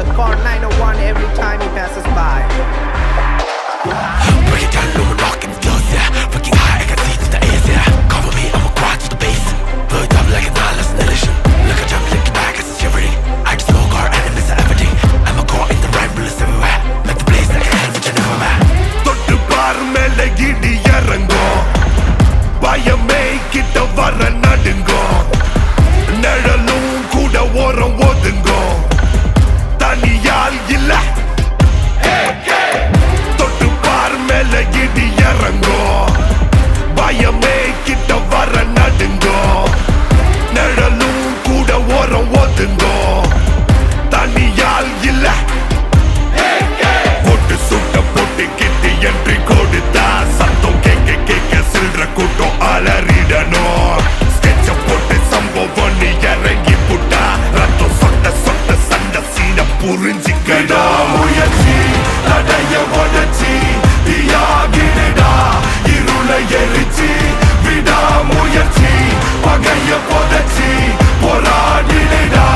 the call 901 every time he passes by. Break it down, loom and rock in the clothes, yeah. Fucking high, I can see through the air, yeah. Cover me, I'ma crawl to the base. Blow it up like an eyeless illusion. Look at jump, looking back, it's shivering. I just smoke our enemies are everything. I'm a core in the right bullets everywhere. Make the place like a hell which I never met. தொட்டு பார் மேல இடி இறங்கும், பயமே கிட்ட வர நடுங்கும், நிழலும் கூட ஓரம் ஒதுங்கும், தனியால் இல்ல. தொட்டு பார் மேல இடி இறங்கும், பயமே கிட்ட வர நடுங்கும், நிழலும் கூட ஓரம் ஒதுங்கும், தனியால் இல்ல. போட்டு சுட்ட போட்டு கிட்டி என்று கொடுத்தா சத்தம் கேட்க கேட்க சில்ற கூட்டம் அலறிடணும். ஸ்கெட்ச போட்டு சம்பவம் நீ இறங்கி புட்டா ரத்தம் சொட்ட சொட்ட சண்டை சீன புரிஞ்சிக்கடா. முயற்சி தடைய உடச்சி தீயாகிடா, இருளை எரிச்சி விடா முயற்சி பகைய புதைச்சி போராடிடா,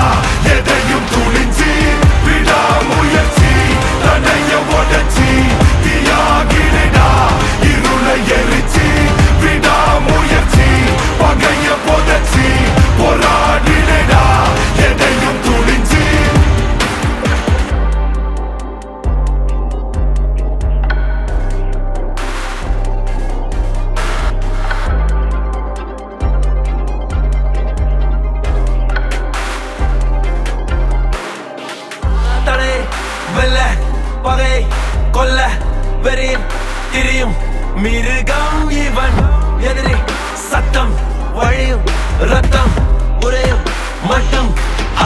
எதையும் துணிஞ்சி விடா முயற்சி தடைய உடச்சி தீயாகிடா, இருளை எரிச்சி விடா முயற்சி பகைய புதைச்சி போராடிடா, எதையும் துணிஞ்சி. தடை வெல்ல பகை கொல்ல வெறியின் திரியும் மிருகம் இவன். எதிரி சத்தம் வழியும் ரத்தம் உரையும் மட்டும்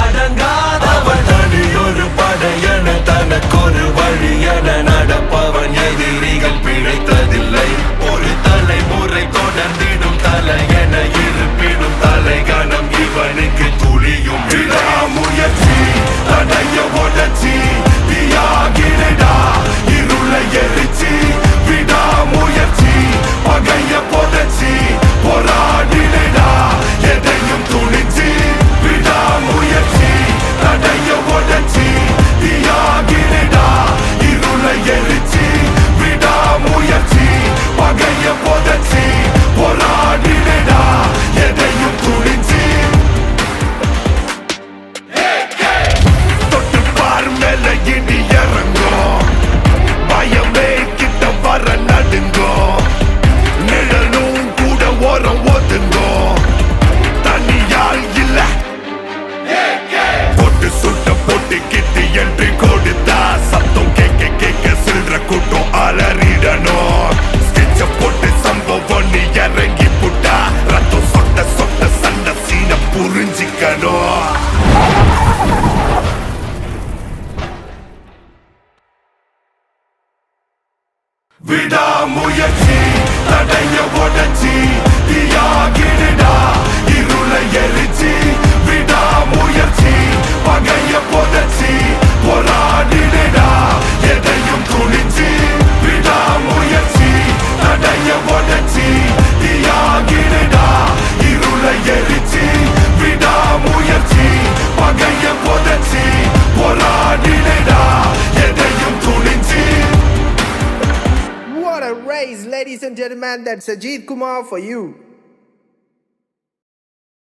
அடங்காதவன். தனியொரு படையென தனக்கொரு வழியென நடப்பவன். எதிரிகள் பிழைத்ததில்லை, ஒரு தலைமுறை தொடர்ந்திடும் தலையென இருப்பினும் தலைகணம் இவனுக்கு துளியும். முயற்சி தடைய உடச்சி தீயாகிடா, இருளை எரிச்சி விடா முயற்சி பகைய புதைச்சி போராடிடா, எதையும் துணிச்சி விடா முயற்சி தடைய உடச்சி தீயாகிடா, இருளை எரிச்சி விடா முயற்சி பகைய புதைச்சி போராடிடா, எதையும் துணிச்சி. தொட்டு பார் மேல இடி இறங்கும், பயமே கிட்ட வர நடுங்கும், நிழலும் கூட ஓரம் ஒதுங்கும், தனியால் இல்ல. போட்டு சுட்ட போட்டு கிட்டி என்று கொடுத்தா சத்தம் கேட்க கேட்க சில்ற கூட்டம் அலறிடணும். ஸ்கெட்ச போட்டு சம்பவம் நீ இறங்கி புட்டா ரத்தம் சொட்ட சொட்ட சண்டை சீன புரிஞ்சிக்கணும். விடா முயற்சி தடைய உடச்சி தீயாகிடா, இருளை எரிச்சி விடா முயற்சி பகைய புதைச்சி போராடிடா, எதையும் துணிச்சி விடா முயற்சி தடைய உடச்சி தீயாகிடா, இருளை எரிச்சி விடா முயற்சி பகைய புதைச்சி போராடிடா, எதையும் துணிச்சி. What a race, ladies and gentlemen. That's Ajit Kumar for you.